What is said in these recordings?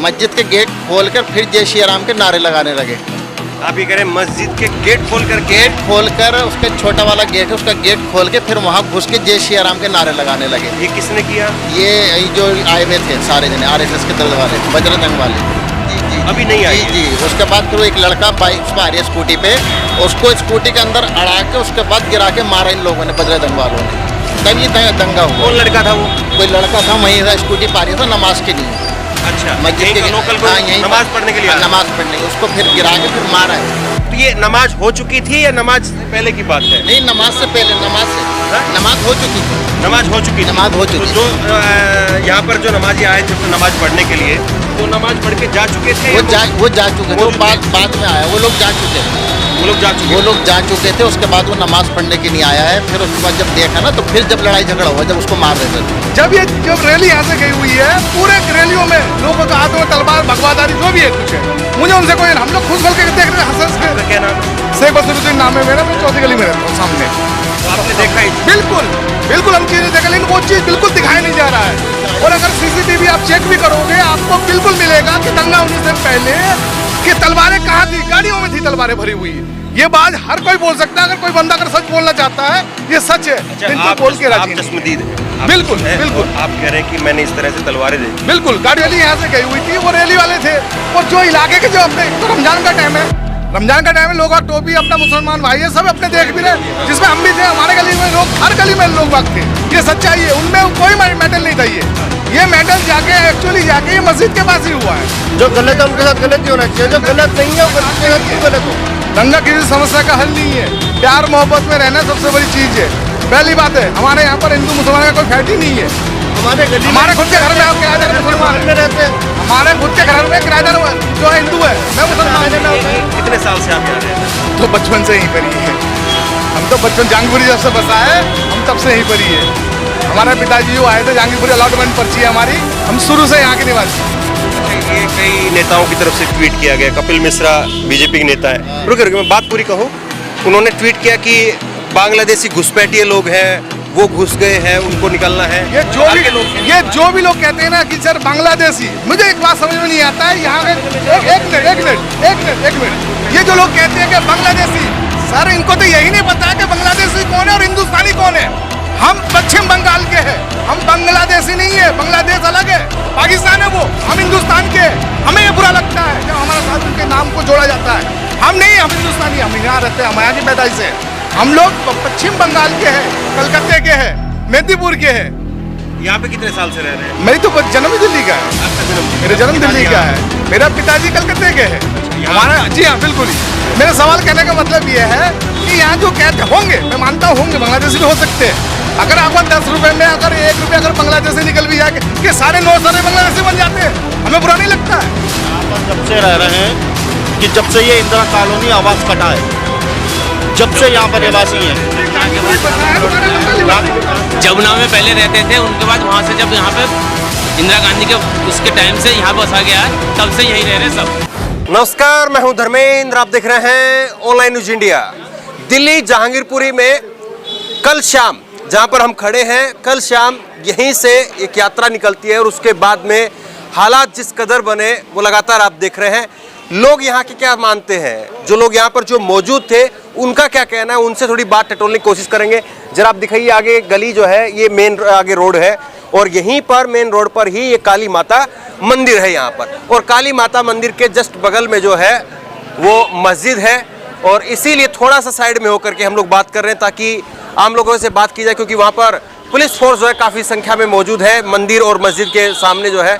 मस्जिद के गेट खोलकर फिर जय श्री राम के नारे लगाने लगे। आप ये कह रहे हैं मस्जिद के गेट खोलकर उसका छोटा वाला गेट है, उसका गेट खोल के फिर वहाँ घुस के जय श्री राम के नारे लगाने लगे। ये किसने किया? ये जो आए हुए थे सारे जने RSS के दल वाले, बजरंग दल वाले। जी अभी नहीं आए? जी। उसके बाद फिर वो एक लड़का बाइक पर आ रही है स्कूटी पे, उसको स्कूटी के अंदर अड़ा के उसके बाद गिरा के मारा इन लोगों ने, बजरंग दल वालों ने। तभी दंगा हुआ। कौन लड़का था वो? कोई लड़का था वहीं था, स्कूटी पा रही था नमाज के लिए। अच्छा, मस्जिद के लोकल को नमाज पढ़ने के लिए? नमाज पढ़ने, उसको फिर गिरा के फिर मारा है। तो ये नमाज हो चुकी थी या नमाज पहले की बात है? नहीं, नमाज से पहले, नमाज हो चुकी थी। नमाज हो चुकी थी। तो जो यहाँ पर जो नमाजी आए थे नमाज पढ़ने के लिए, वो नमाज पढ़ के जा चुके थे? वो जा चुके थे, वो बाद में आया। वो लोग जा चुके थे। उसके बाद वो नमाज पढ़ने के लिए आया है। फिर उसके बाद जब देखा ना, तो फिर जब लड़ाई झगड़ा हुआ, जब उसको मार रहे थे। जब रैली यहाँ से गई हुई है, पूरे रैलियों में लोगों के हाथों में तलवार, भगवादारी जो भी है कुछ है, मुझे उनसे कोई, हम लोग खुश खोल के देख रहे हैं, हंस के। क्या नाम? शेख बसरुद्दीन नाम है मेरा, मैं चौथी गली में रहता हूँ सामने। आपने देखा ही? बिल्कुल हम चीजें देखा, लेकिन वो चीज बिल्कुल दिखाई नहीं जा रहा है। और अगर CCTV आप चेक भी करोगे, आपको बिल्कुल मिलेगा कि दंगा होने से पहले कि तलवारें कहाँ थी, गाड़ियों में थी तलवारें भरी हुई। ये बात हर कोई बोल सकता है, अगर कोई बंदा अगर सच बोलना चाहता है, ये सच है। आप बोल के राजी चश्मदीद हैं? बिल्कुल। आप कह रहे हैं कि मैंने इस तरह से तलवारें देखी? बिल्कुल, गाड़ी वाली यहाँ से गई हुई थी, वो रैली वाले थे। और जो इलाके के, जो अपने, तो रमजान का टाइम है, लोग टोपी, अपना मुसलमान भाई है, सब अपने देख भी रहे, जिसमें हम भी थे। हमारे गली में लोग, हर गली में लोग भाग थे। ये सच्चाई है, उनमें कोई मेडल नहीं था। ये मेडल जाके एक्चुअली ये मस्जिद के पास ही हुआ है। जो गलत है उनके साथ गलत ही होना चाहिए, जो गलत नहीं है उसके साथ क्यों गलत हो? दंगा किसी समस्या का हल नहीं है। प्यार मोहब्बत में रहना सबसे बड़ी चीज है। पहली बात है, हमारे यहाँ पर हिंदू मुसलमान का कोई फैट ही नहीं है। हमारे खुद के घर में आप किराएदार मुसलमान में रहते हैं। हमारे खुद के घर में किराएदार जो हिंदू है, मैं मुसलमान। कितने साल से आप यहाँ रहते हैं? तो बचपन से यहीं पर ही है। हम तो बचपन जहांगीरपुरी जब से बसा है, हम तब से यहीं पर ही है। हमारे पिताजी जो आए थे, जहांगीरपुरी अलॉटमेंट पर्ची है हमारी, हम शुरू से यहाँ के निवासी। ये कई नेताओं की तरफ से ट्वीट किया गया, कपिल मिश्रा BJP के नेता है, रुक मैं बात पूरी कहूँ। उन्होंने ट्वीट किया कि बांग्लादेशी घुसपैठिए लोग हैं, वो घुस गए हैं, उनको निकलना है। ये जो भी लोग कहते हैं ना कि सर बांग्लादेशी, मुझे एक बात समझ में नहीं आता है यहाँ एक मिनट, ये जो लोग कहते हैं कि बांग्लादेशी, सर इनको तो यही नहीं पता है कि बांग्लादेशी कौन है और हिंदुस्तानी कौन है। हम पश्चिम बंगाल के हैं, हम बांग्लादेशी नहीं है। बांग्लादेश अलग है, पाकिस्तान है वो, हम हिंदुस्तान के हैं। हमें ये बुरा लगता है जब हमारे साथ उनके नाम को जोड़ा जाता है। हम नहीं, हम हिंदुस्तानी, हम यहाँ रहते हैं, हम यहाँ की पैदाइश से। हम लोग पश्चिम बंगाल के हैं, कलकत्ते के हैं, मेदिनीपुर के हैं। यहाँ पे कितने साल से रह रहे हैं? मेरी तो जन्म दिल्ली का है। मेरा जन्म दिल्ली का है, मेरा पिताजी कलकत्ते के हैं। हमारा, जी हाँ बिल्कुल ही। मेरा सवाल कहने का मतलब ये है कि यहाँ जो कहते होंगे, मैं मानता हूँ होंगे, बांग्लादेशी भी हो सकते हैं। अगर आपको 10 रुपए में अगर 1 रुपया अगर बांग्लादेशी निकल भी जाए कि सारे 9 सारे बांग्लादेशी बन जाते हैं, हमें बुरा नहीं लगता है। यहाँ पर जब से रह रहे हैं कि जब से ये इंदिरा कॉलोनी आवास कटा है, जब से यहाँ पर निवासी हैं। जमुना में पहले रहते थे, उनके बाद वहाँ से जब यहाँ पे इंदिरा गांधी के उसके टाइम से यहाँ बसा गया है, तब से यही रह रहे सब। नमस्कार, मैं हूं धर्मेंद्र, आप देख रहे हैं online news India. Delhi Jahangirpuri में कल शाम जहां पर हम खड़े हैं, कल शाम यहीं से एक यात्रा निकलती है और उसके बाद में हालात जिस कदर बने वो लगातार आप देख रहे हैं। लोग यहाँ के क्या मानते हैं, जो लोग यहाँ पर जो मौजूद थे उनका क्या कहना है, उनसे थोड़ी बात टटोलने की कोशिश करेंगे। जरा आप दिखाइए, आगे गली जो है ये मेन आगे रोड है और यहीं पर मेन रोड पर ही ये काली माता मंदिर है यहाँ पर, और काली माता मंदिर के जस्ट बगल में जो है वो मस्जिद है। और इसीलिए थोड़ा सा साइड में होकर के हम लोग बात कर रहे हैं ताकि आम लोगों से बात की जाए, क्योंकि वहाँ पर पुलिस फोर्स जो है काफ़ी संख्या में मौजूद है मंदिर और मस्जिद के सामने जो है।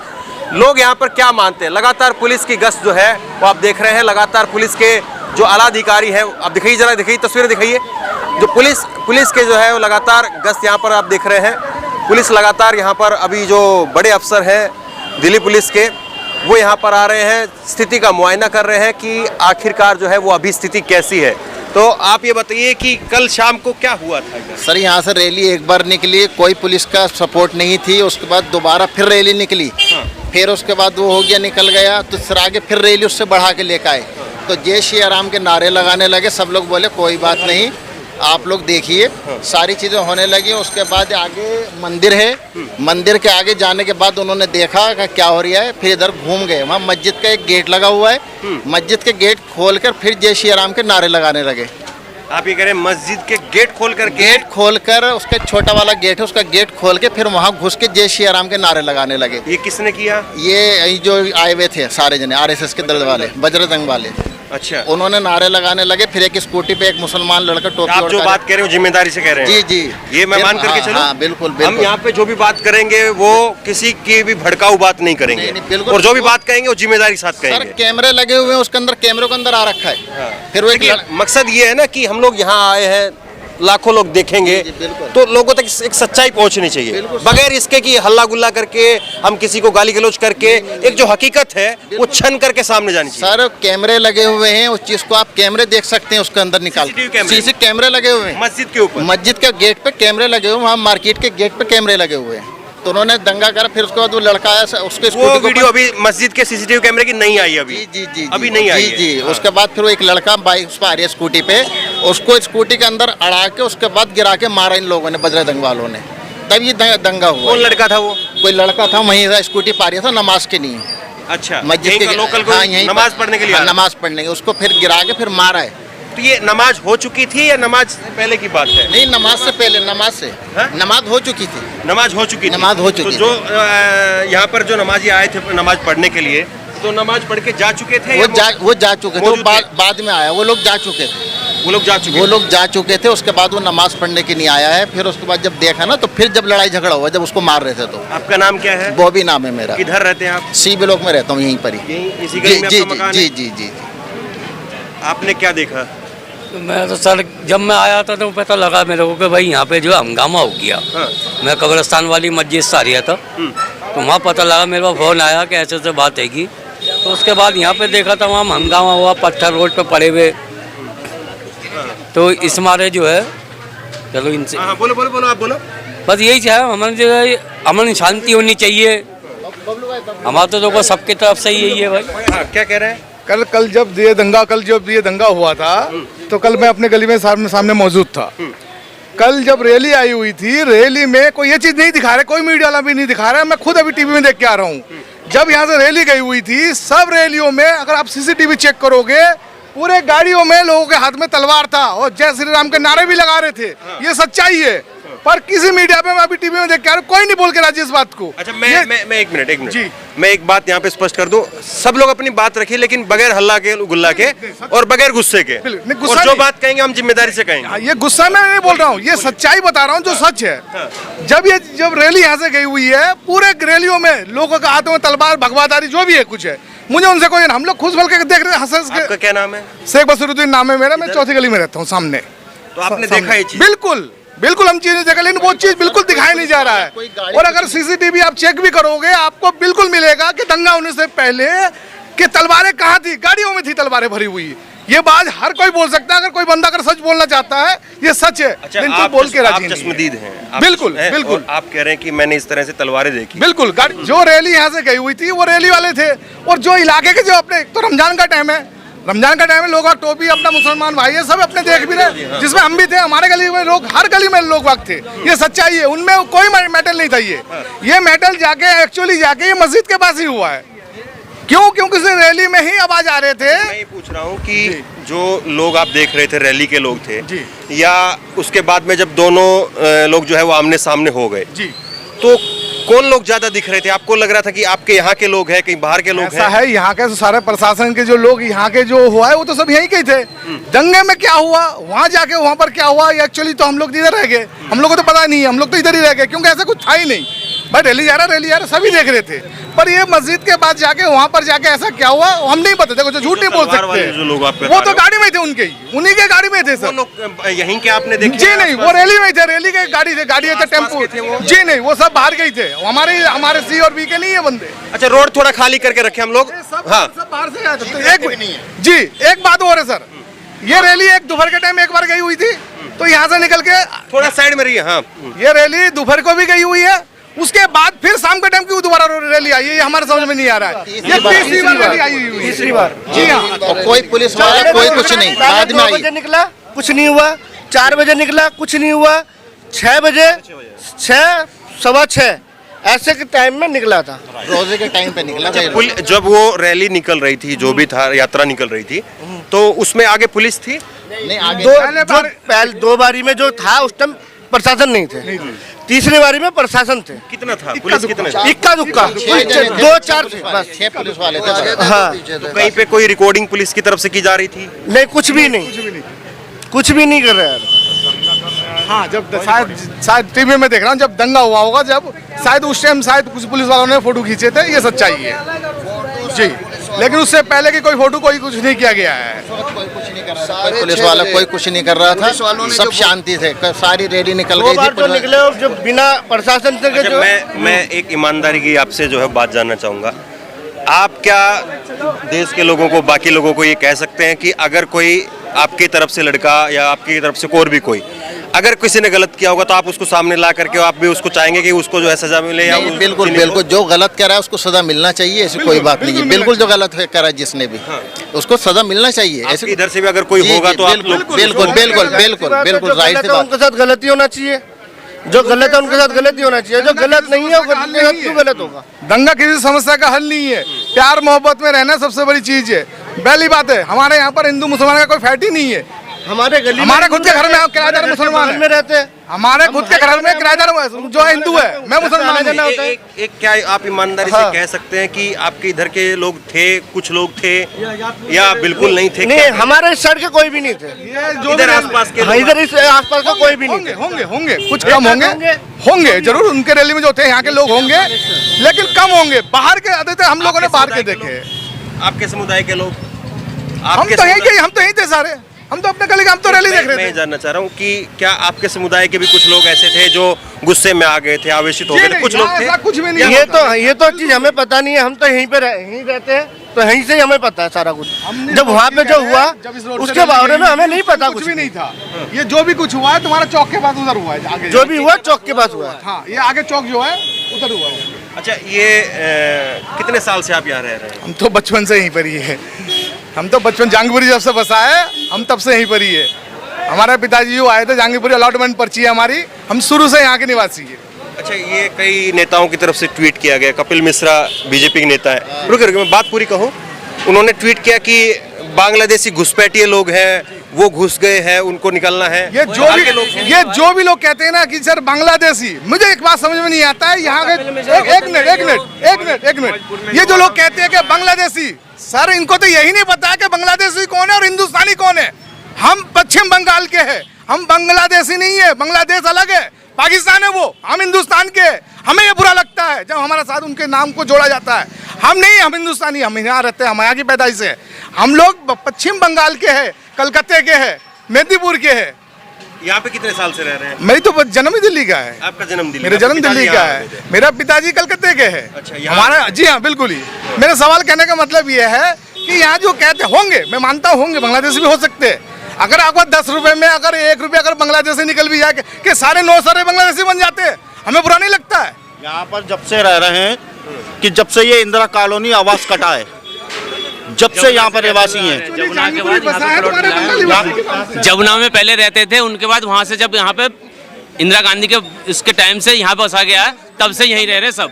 लोग यहाँ पर क्या मानते हैं, लगातार पुलिस की गश्त जो है वो आप देख रहे हैं, लगातार पुलिस के जो आला अधिकारी हैं, आप दिखाइए, जरा दिखाइए, तस्वीरें दिखाइए, जो पुलिस के जो है वो लगातार गश्त यहाँ पर आप देख रहे हैं। पुलिस लगातार यहाँ पर, अभी जो बड़े अफसर हैं दिल्ली पुलिस के, वो यहाँ पर आ रहे हैं, स्थिति का मुआयना कर रहे हैं कि आखिरकार जो है वो अभी स्थिति कैसी है। तो आप ये बताइए कि कल शाम को क्या हुआ था इधर? सर यहाँ से रैली एक बार निकली, कोई पुलिस का सपोर्ट नहीं थी, उसके बाद दोबारा फिर रैली निकली, फिर उसके बाद वो हो गया, निकल गया, तो फिर आगे फिर रैली उससे बढ़ा के लेकर आए, तो जय श्री राम के नारे लगाने लगे। सब लोग बोले कोई बात नहीं, आप लोग देखिए सारी चीजें होने लगी। उसके बाद आगे मंदिर है, मंदिर के आगे जाने के बाद उन्होंने देखा कि क्या हो रहा है, फिर इधर घूम गए। वहाँ मस्जिद का एक गेट लगा हुआ है, मस्जिद के गेट खोलकर फिर जय श्री राम के नारे लगाने लगे। आप ये कह रहे हैं मस्जिद के गेट खोलकर गेट खोलकर उसका छोटा वाला गेट है, उसका गेट खोल के फिर वहाँ घुस के जय श्री राम के नारे लगाने लगे। ये किसने किया? ये जो आए हुए थे सारे जने आरएसएस के दल वाले, बजरंग वाले, अच्छा, उन्होंने नारे लगाने लगे। फिर एक स्कूटी पे एक मुसलमान लड़का टोपी आप जो बात कह रहे हो जिम्मेदारी से कह रहे हैं? जी जी, ये मैं मान करके चलूं? हाँ, बिल्कुल हम बिल्कुल। यहाँ पे जो भी बात करेंगे वो किसी की भी भड़काऊ बात नहीं करेंगे। नहीं, बिल्कुल। और जो भी बात कहेंगे वो जिम्मेदारी साथ सर कहेंगे। कैमरे लगे हुए हैं, उसके अंदर कैमरे के अंदर आ रखा है। फिर वो एक देखिए, मकसद ये है ना कि हम लोग यहाँ आए हैं, लाखों लोग देखेंगे, जी, बिल्कुल। तो लोगों तक एक सच्चाई पहुंचनी चाहिए, बिल्कुल। बगैर इसके कि हल्ला गुल्ला करके हम किसी को गाली गलौज करके, एक जो हकीकत है वो छन करके सामने जानी चाहिए। सर कैमरे लगे हुए हैं, उस चीज को आप कैमरे देख सकते हैं, उसके अंदर निकाल CCTV कैमरे? सीसी कैमरे लगे हुए हैं मस्जिद के ऊपर, मस्जिद के गेट पे कैमरे लगे हुए हैं, वहाँ मार्केट के गेट पे कैमरे लगे हुए हैं। तो उन्होंने दंगा करा, फिर उसके बाद वो लड़का आया, उसके वो स्कूटी को वीडियो अभी मस्जिद के सीसीटीवी कैमरे की नहीं आई अभी। जी जी जी अभी नहीं आई जी है। जी। हाँ। उसके बाद फिर वो एक लड़का बाइक उस पर आ रही है स्कूटी पे, उसको स्कूटी के अंदर अड़ा के उसके बाद गिरा के मारा इन लोगों ने, बजरंग वालों ने। तब ये दंगा हुआ। कौन लड़का था वो? कोई लड़का था वहीं था, स्कूटी पा रहा था नमाज के लिए, अच्छा, मस्जिद यहीं का लोकल को हाँ, यहीं नमाज पर- पढ़ने के लिए हाँ, आया। नमाज पढ़ने के, उसको फिर गिरा के फिर मारा है। तो ये नमाज हो चुकी थी या नमाज से पहले की बात है? नहीं, नमाज से पहले, नमाज से हाँ? नमाज हो चुकी थी। नमाज हो चुकी थी। नमाज हो चुकी तो जो यहाँ पर जो नमाजी आए थे नमाज पढ़ने के लिए, तो नमाज पढ़ के जा चुके थे वो या जा चुके थे, वो मौजूद थे? बाद में आया। वो लोग जा चुके थे, वो लोग जा चुके वो थे? लोग जा चुके थे। उसके बाद वो नमाज पढ़ने के लिए आया है। फिर उसके बाद जब देखा ना, तो फिर जब लड़ाई झगड़ा हुआ, जब उसको मार रहे थे, तो आपका नाम क्या है? बॉबी नाम है मेरा। किधर रहते हैं आप? सी ब्लॉक में रहता हूँ, यहीं पर ही। यहीं इसी जी गली में जी आपका मकान जी है? जी जी। आपने क्या देखा? मैं तो सर जब मैं आया था तो पता लगा मेरे को कि भाई यहाँ पे जो हंगामा हो गया। हाँ। मैं कब्रिस्तान वाली मस्जिद से आ रहा था, तो वहाँ पता लगा, मेरे पास फ़ोन आया कि ऐसे ऐसे बात हैगी। तो उसके बाद यहाँ पे देखा था, वहाँ हंगामा हुआ, पत्थर रोड पे पड़े हुए। तो इस मारे जो है, चलो इनसे हाँ, बोलो बोलो बोलो, आप बोलो। बस यही चाहे, हमारी जो है अमन शांति होनी चाहिए। हमारा तो देखो सबकी तरफ से यही है भाई। हाँ, क्या कह रहे हैं? कल जब ये दंगा हुआ था, तो कल मैं अपने गली में सामने मौजूद था। कल जब रैली आई हुई थी, रैली में कोई ये चीज नहीं दिखा रहा, कोई मीडिया वाला भी नहीं दिखा रहा है। मैं खुद अभी टीवी में देख के आ रहा हूँ। जब यहाँ से रैली गई हुई थी, सब रैलियों में अगर आप सीसीटीवी चेक करोगे, पूरे गाड़ियों में लोगों के हाथ में तलवार था और जय श्री राम के नारे भी लगा रहे थे। ये सच्चाई है, पर किसी मीडिया पे, मैं अभी टीवी में देख के आ रहा हूं, कोई नहीं बोल के राजी इस बात को। अच्छा, मैं एक मिनट जी। मैं एक बात यहाँ पे स्पष्ट कर दूं। सब लोग अपनी बात रखिए, लेकिन बगैर हल्ला के, गुल्ला के और बगैर गुस्से के। नहीं, गुस्सा और जो नहीं। बात कहेंगे हम जिम्मेदारी से कहेंगे। हाँ, ये गुस्सा में नहीं बोल रहा हूँ, ये सच्चाई बता रहा हूँ जो सच है। जब रैली यहाँ से गई हुई है, पूरे रैलियों में लोगों के हाथों में तलवार, भगवादारी जो भी है कुछ है, मुझे उनसे कोई, हम लोग खुश बोल के देख रहे हैं, हंस आपका के। क्या नाम है? शेख बसरुद्दीन नाम है मेरा, मैं चौथी गली में रहता हूँ सामने। तो आपने सामने। देखा ये चीज? बिल्कुल बिल्कुल, हम चीजें देखा, लेकिन वो चीज बिल्कुल दिखाई नहीं जा रहा है। और अगर सीसीटीवी आप चेक भी करोगे, आपको बिल्कुल मिलेगा कि दंगा होने से पहले कि तलवारें कहाँ थी, गाड़ियों में थी तलवारें भरी हुई। ये बात हर कोई बोल सकता है, अगर कोई बंदा अगर सच बोलना चाहता है, ये सच है। अच्छा, लेकिन कोई आप बोल के राजी नहीं है। चश्मदीद हैं? बिल्कुल, हैं? बिल्कुल। और आप कह रहे हैं कि मैंने इस तरह से तलवारें देखी? बिल्कुल, गाड़ी जो रैली यहाँ से गई हुई थी, वो रैली वाले थे। और जो इलाके के जो अपने, तो रमजान का टाइम है, रमजान का टाइम है, लोग टोपी, अपना मुसलमान भाई है, सब अपने देख भी रहे, जिसमें हम भी थे, हमारे गली में लोग, हर गली में लोग वक्त थे। ये सच्चाई है, उनमें कोई मेटल नहीं था। ये मेटल जाके एक्चुअली जाके ये मस्जिद के पास ही हुआ है। क्यों? क्योंकि इस रैली में ही आवाज आ रहे थे। मैं ये पूछ रहा हूँ कि जो लोग आप देख रहे थे, रैली के लोग थे जी। या उसके बाद में जब दोनों लोग जो है वो आमने सामने हो गए, जी, तो कौन लोग ज्यादा दिख रहे थे? आपको लग रहा था कि आपके यहाँ के लोग हैं, कहीं बाहर के लोग ऐसा हैं? है, यहाँ के सारे प्रशासन के जो लोग, यहाँ के जो हुआ है, वो तो सब यहीं के ही थे। दंगे में क्या हुआ, वहाँ जाके वहाँ पर क्या हुआ, एक्चुअली तो हम लोग इधर रह गए, हम लोग को तो पता नहीं है, हम लोग तो इधर ही रह गए, क्योंकि ऐसा कुछ था ही नहीं। भाई रैली जा रहा सभी देख रहे थे, पर ये मस्जिद के बाद जाके वहाँ पर जाके ऐसा क्या हुआ, हम नहीं पता। देखो, जो झूठ नहीं बोल तलवार वाले जो लोग आप सकते, बता वो रहे तो हो। गाड़ी में थे, उनके ही, उन्हीं के गाड़ी में थे वो सर। लोग यहीं के आपने देखे? जी नहीं, वो रैली में थे, रैली के गाड़ी थे, गाड़ी थे, टेम्पो। जी नहीं, वो सब बाहर गए थे, हमारे सी और बी के नहीं है बंदे। अच्छा, रोड थोड़ा खाली करके रखे हम लोग। हाँ, सब बाहर से आए थे। तो जी, एक बात और है सर, ये रैली एक दोपहर के टाइम एक बार गई हुई थी, तो यहाँ से निकल के थोड़ा साइड में रहिए। हाँ, ये रैली दोपहर को भी गई हुई है, उसके बाद फिर शाम के टाइम क्यों दोबारा रैली आई है, ये हमारे समझ में नहीं आ रहा है। ये तीसरी बार रैली आई हुई है। तीसरी बार। जी हाँ। और कोई पुलिस वाला, कोई कुछ नहीं, बाद में आई। निकला, कुछ नहीं हुआ। 4 बजे निकला, कुछ नहीं हुआ। 6 बजे, 6, 6:15 ऐसे के टाइम में निकला था। रोजे के टाइम पे निकला था। जब वो रैली निकल रही थी, जो भी था, यात्रा निकल रही थी, तो उसमें आगे पुलिस थी? नहीं, आगे दो बारी में जो था उस टाइम प्रशासन नहीं थे। तीसरी बारी में प्रशासन थे। कितना था पुलिस? कितना? इक्का दुक्का 2-4 थे बस। 6 पुलिस वाले थे। हाँ, तो कहीं पे कोई रिकॉर्डिंग पुलिस की तरफ से की जा रही थी? नहीं, कुछ भी नहीं कर रहे यार। हाँ, जब शायद टीवी में देख रहा हूँ, जब दंगा हुआ होगा, जब शायद उस टाइम शायद कुछ पुलिस वालों ने फोटो खींचे थे, ये सच्चाई है जी। लेकिन उससे पहले की कोई फोटो कोई कुछ नहीं किया गया है। कोई कुछ नहीं कर रहा था, पुलिस वाला कोई कुछ नहीं कर रहा था, सब शांति थे। सारी रैली निकल गई थी। तो निकले और जो बिना प्रशासन से अच्छा, मैं एक ईमानदारी की आपसे जो है बात जानना चाहूँगा। आप क्या देश के लोगों को, बाकी लोगों को ये कह सकते हैं कि अगर कोई आपकी तरफ से लड़का या आपकी तरफ से और भी कोई अगर किसी ने गलत किया होगा तो आप उसको सामने ला करके आप भी उसको चाहेंगे कि उसको जो है सजा मिले? या बिल्कुल बिल्कुल, जो गलत कर रहा है उसको सजा मिलना चाहिए, ऐसी कोई बात नहीं है। बिल्कुल, जो गलत करा जिसने भी, उसको सजा मिलना चाहिए। ऐसे इधर से भी अगर कोई होगा तो आप लोग बिल्कुल बिल्कुल बिल्कुल जाहिर सी बात। उनके साथ गलती होना चाहिए, जो गलत है उनके साथ गलती होना चाहिए, जो गलत नहीं है वो क्यों गलत होगा? दंगा किसी समस्या का हल नहीं है। प्यार मोहब्बत में रहना सबसे बड़ी चीज है। पहली बात है, हमारे यहाँ पर हिंदू मुसलमान का कोई फैट ही नहीं है। हमारे गली हमारे खुद के घर में किराएदार मुसलमान में रहते हैं। हमारे खुद के घर में किराएदार जो है हिंदू है, मैं मुसलमान हूं। एक क्या आप ईमानदारी से कह सकते हैं कि आपके इधर के लोग थे, कुछ लोग थे या बिल्कुल नहीं थे? नहीं, हमारे इस साइड के कोई भी नहीं थे। इधर आसपास के, इधर इस आसपास का कोई भी नहीं थे। होंगे कुछ कम होंगे जरूर। उनके रैली में जो थे यहाँ के लोग होंगे, लेकिन कम होंगे। बाहर के आते थे, हम लोगों ने बाहर के देखे। आपके समुदाय के लोग? हम तो यहीं थे सारे। हम तो अपने गली का, हम तो रैली देख रहे थे। मैं जानना चाह रहा हूँ कि क्या आपके समुदाय के भी कुछ लोग ऐसे थे जो गुस्से में आ गए थे, आवेशित हो गए थे? कुछ लोग थे? ऐसा कुछ भी नहीं। ये तो चीज हमें पता नहीं है। हम तो यहीं रहते हैं, तो यहीं से ही हमें पता है सारा कुछ। जब वहाँ पे जो हुआ उसके बारे में हमें नहीं पता, कुछ भी नहीं था। ये जो भी कुछ हुआ है तुम्हारा चौक के पास उधर हुआ है। आगे जो भी हुआ चौक के पास हुआ है। हाँ, ये आगे चौक जो है उधर हुआ है। अच्छा, ये कितने साल से आप यहाँ रह रहे हैं? हम तो बचपन से यहीं पर ही है। हम तो बचपन जहांगीरपुरी जब से बसा है, हम तब से यहीं पर ही है। हमारे पिताजी जो आए थे, जहांगीरपुरी अलॉटमेंट पर्ची है हमारी, हम शुरू से यहाँ के निवासी है। अच्छा, ये कई नेताओं की तरफ से ट्वीट किया गया। कपिल मिश्रा बीजेपी के नेता है, रुके मैं बात पूरी कहूँ। उन्होंने ट्वीट किया कि बांग्लादेशी घुसपैठिए लोग हैं, वो घुस गए हैं, उनको निकलना है। ये जो भी लोग कहते हैं ना कि सर बांग्लादेशी, मुझे एक बात समझ में नहीं आता है यहाँ के। एक मिनट, ये जो लोग कहते हैं कि बांग्लादेशी, सर इनको तो यही नहीं पता है कि बांग्लादेशी कौन है और हिंदुस्तानी कौन है। हम पश्चिम बंगाल के हैं, हम बांग्लादेशी नहीं है। बांग्लादेश अलग है, पाकिस्तान है वो, हम हिंदुस्तान के। हमें ये बुरा लगता है जब हमारे साथ उनके नाम को जोड़ा जाता है। हम नहीं, हम हिंदुस्तानी, हम यहाँ रहते हैं, हम यहाँ की पैदाइश है। हम लोग पश्चिम बंगाल के हैं, कलकत्ते के हैं, मेदिनीपुर के हैं। यहाँ पे कितने साल से रह रहे हैं? मेरी तो जन्म ही दिल्ली का है। आपका जन्म दिल्ली? मेरा जन्म दिल्ली का है। मेरा पिताजी कलकत्ते के हैं। अच्छा, हमारा, जी हाँ बिल्कुल ही। मेरा सवाल कहने का मतलब ये है कि यहाँ जो कहते होंगे, मैं मानता हूँ होंगे, बांग्लादेशी भी हो सकते हैं। अगर आपको 10 रुपए में अगर 1 रुपया अगर बांग्लादेशी निकल भी जाए कि सारे 9 सारे बांग्लादेशी बन जाते हैं, हमें बुरा नहीं लगता है। यहाँ पर जब से रह रहे हैं कि जब से ये इंदिरा कॉलोनी आवास कटा है, जब से यहाँ पर रहवासी हैं। जमुना में पहले रहते थे, उनके बाद वहाँ से जब यहाँ पे इंदिरा गांधी के इसके टाइम से यहाँ पे बसा गया, तब से यहीं रह रहे सब।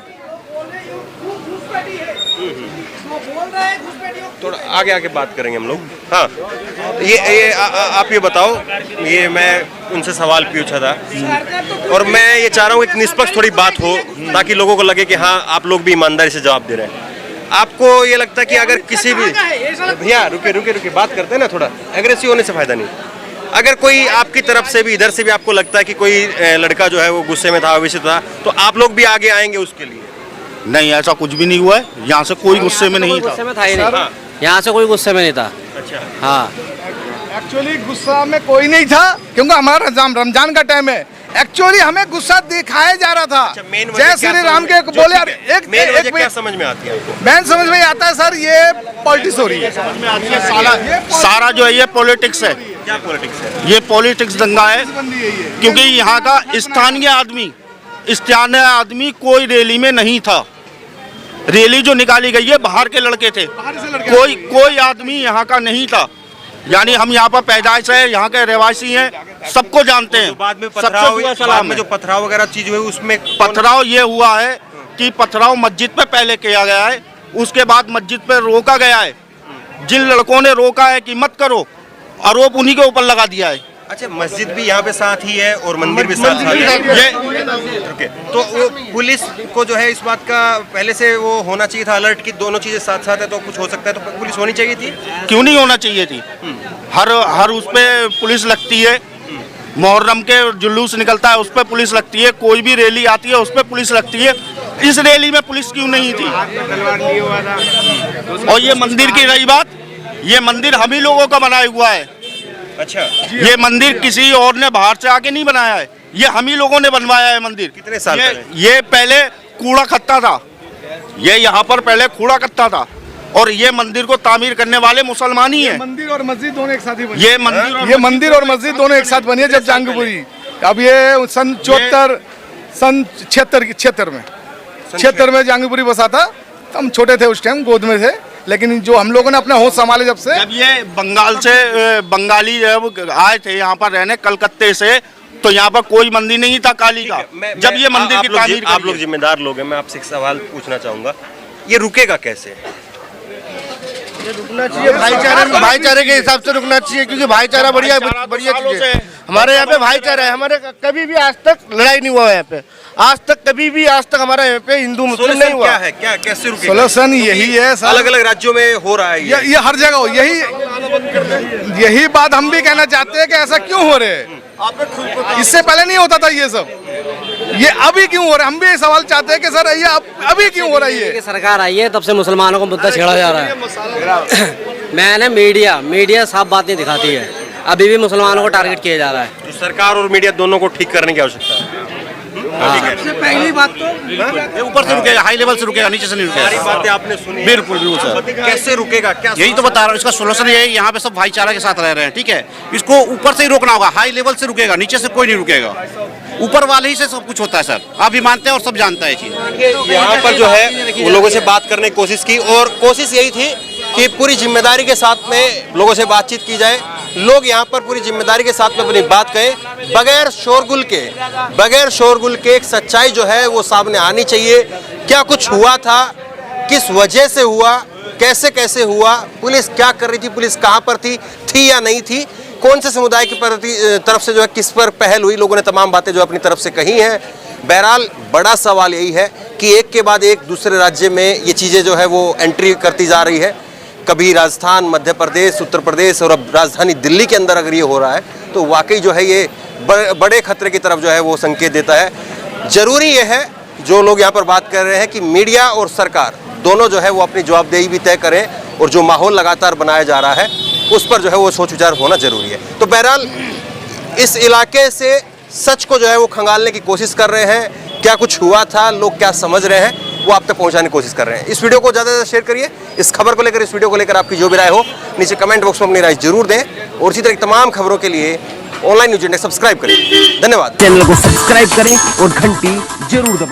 थोड़ा आगे आके बात करेंगे हम लोग। हाँ, ये आप ये बताओ, ये मैं उनसे सवाल पूछा था और मैं ये चाह रहा हूँ एक निष्पक्ष थोड़ी बात हो, ताकि लोगों को लगे कि हाँ आप लोग भी ईमानदारी से जवाब दे रहे हैं। आपको ये लगता है कि अगर किसी भी, भैया रुके बात करते हैं ना, थोड़ा एग्रेसिव होने से फायदा नहीं। अगर कोई आपकी तरफ से भी, इधर से भी आपको लगता है कि कोई लड़का जो है वो गुस्से में था, आवेशित था, तो आप लोग भी आगे आएंगे उसके लिए? नहीं, ऐसा कुछ भी नहीं हुआ है। यहाँ से कोई गुस्से में नहीं था। यहाँ से कोई गुस्से में नहीं था। अच्छा, हाँ, एक्चुअली गुस्सा में कोई नहीं था, क्योंकि हमारा रमजान का टाइम है। एक्चुअली हमें गुस्सा दिखाया जा रहा था। जय श्री राम के बोले। एक क्या समझ में आती है आपको? मैन समझ में आता है सर, ये पॉलिटिक्स हो रही है। सारा जो है ये पॉलिटिक्स है। क्या पॉलिटिक्स है? ये पॉलिटिक्स दंगा है, क्योंकि यहाँ का स्थानीय आदमी कोई रैली में नहीं था। रैली जो निकाली गई है बाहर के लड़के थे, कोई आदमी यहाँ का नहीं था। यानी हम यहाँ पर पैदाइश है, यहाँ के रहवासी हैं, सबको जानते हैं। जो बाद में सबसे पथराव, दुआ बाद सलाम में है। जो पथराव वगैरह चीज हुई उसमें पथराव ये हुआ है कि पथराव मस्जिद पे पहले किया गया है, उसके बाद मस्जिद पे रोका गया है। जिन लड़कों ने रोका है कि मत करो, आरोप उन्हीं के ऊपर लगा दिया है। अच्छा, मस्जिद भी यहाँ पे साथ ही है और मंदिर भी साथ ही है। ओके, तो वो पुलिस को जो है इस बात का पहले से वो होना चाहिए था अलर्ट कि दोनों चीजें साथ साथ है तो कुछ हो सकता है, तो पुलिस होनी चाहिए थी। क्यों नहीं होना चाहिए थी? हर उस पे पुलिस लगती है। मुहर्रम के जुलूस निकलता है उस पे पुलिस लगती है, कोई भी रैली आती है उस पे पुलिस लगती है। इस रैली में पुलिस क्यों नहीं थी? और ये मंदिर की रही बात, ये मंदिर हम ही लोगों का बनाया हुआ है। अच्छा, ये मंदिर किसी और ने बाहर से आके नहीं बनाया है, ये हम ही लोगों ने बनवाया है मंदिर। कितने साल पहले? ये पहले कूड़ा खत्ता था, ये यहाँ पर पहले कूड़ा कत्ता था, और ये मंदिर को तामीर करने वाले मुसलमान ही हैं। मंदिर और मस्जिद दोनों एक साथ ही बनी। ये मंदिर और मस्जिद दोनों एक साथ बनी है जब जहांगीरपुरी। अब ये सन 76 में 76 में जहांगीरपुरी बसा था। हम छोटे थे उस टाइम, गोद में थे, लेकिन जो हम लोगों ने अपना होश संभाले जब से। जब ये बंगाल से बंगाली जब आए थे यहाँ पर रहने कलकत्ते से, तो यहाँ पर कोई मंदिर नहीं था काली का। जब ये मंदिर की तामीर आप लोग जिम्मेदार लोग हैं, मैं आपसे एक सवाल पूछना चाहूंगा, ये रुकेगा कैसे? रुकना चाहिए भाईचारे के हिसाब से रुकना चाहिए, क्योंकि भाईचारा बढ़िया चीज है। हमारे यहाँ पे भाईचारा है, हमारे कभी भी आज तक लड़ाई नहीं हुआ है यहाँ पे, आज तक हमारे यहाँ पे हिंदू मुस्लिम नहीं हुआ। क्या है, क्या कैसे रुकेगा? सोल्यूशन यही है सर। अलग अलग राज्यों में हो रहा है ये हर जगह हो, यही बात हम भी कहना चाहते हैं कि ऐसा क्यों हो रहे हैं। इससे पहले नहीं होता था ये सब, ये अभी क्यों हो रहा है? हम भी ये सवाल चाहते हैं कि सर ये अभी क्यों हो रही है? सरकार आई है तब से मुसलमानों को मुद्दा छेड़ा जा रहा है। मैंने मीडिया साफ बात नहीं दिखाती है, अभी भी मुसलमानों को टारगेट किया जा रहा है। तो सरकार और मीडिया दोनों को ठीक करने की आवश्यकता है। पहली बात तो ऊपर से रुकेगा, हाई लेवल से रुकेगा, नीचे से नहीं सारी रुकेगा। बातें आपने सुनी। बिल्कुल सर। कैसे रुकेगा? क्या यही तो बता रहा हूँ, इसका सोल्यूशन ये है, यहाँ पे सब भाईचारा के साथ रह रहे हैं, ठीक है। इसको ऊपर से ही रोकना होगा, हाई लेवल से रुकेगा, नीचे से कोई नहीं रुकेगा। ऊपर वाले ही से सब कुछ होता है सर, आप भी मानते हैं और सब जानता है ये चीज। यहाँ पर जो है वो लोगों से बात करने की कोशिश की, और कोशिश यही थी कि पूरी जिम्मेदारी के साथ में लोगों से बातचीत की जाए। लोग यहाँ पर पूरी जिम्मेदारी के साथ में अपनी बात कहें, बगैर शोरगुल के एक सच्चाई जो है वो सामने आनी चाहिए। क्या कुछ हुआ था, किस वजह से हुआ, कैसे हुआ, पुलिस क्या कर रही थी, पुलिस कहाँ पर थी या नहीं थी, कौन से समुदाय की तरफ से जो है किस पर पहल हुई, लोगों ने तमाम बातें जो अपनी तरफ से कही हैं। बहरहाल बड़ा सवाल यही है कि एक के बाद एक दूसरे राज्य में ये चीज़ें जो है वो एंट्री करती जा रही है। कभी राजस्थान, मध्य प्रदेश, उत्तर प्रदेश और अब राजधानी दिल्ली के अंदर अगर ये हो रहा है तो वाकई जो है ये बड़े खतरे की तरफ जो है वो संकेत देता है। ज़रूरी ये है जो लोग यहाँ पर बात कर रहे हैं कि मीडिया और सरकार दोनों जो है वो अपनी जवाबदेही भी तय करें, और जो माहौल लगातार बनाया जा रहा है उस पर जो है वो सोच विचार होना जरूरी है। तो बहरहाल इस इलाके से सच को जो है वो खंगालने की कोशिश कर रहे हैं, क्या कुछ हुआ था, लोग क्या समझ रहे हैं, वो आप तक पहुंचाने की कोशिश कर रहे हैं। इस वीडियो को ज़्यादा से ज़्यादा शेयर करिए। इस खबर को लेकर, इस वीडियो को लेकर आपकी जो भी राय हो नीचे कमेंट बॉक्स में अपनी राय जरूर दें, और इसी तरह की तमाम खबरों के लिए ऑनलाइन न्यूज़ इंडिया सब्सक्राइब करें। धन्यवाद। चैनल को सब्सक्राइब करें और घंटी जरूर दबाएं।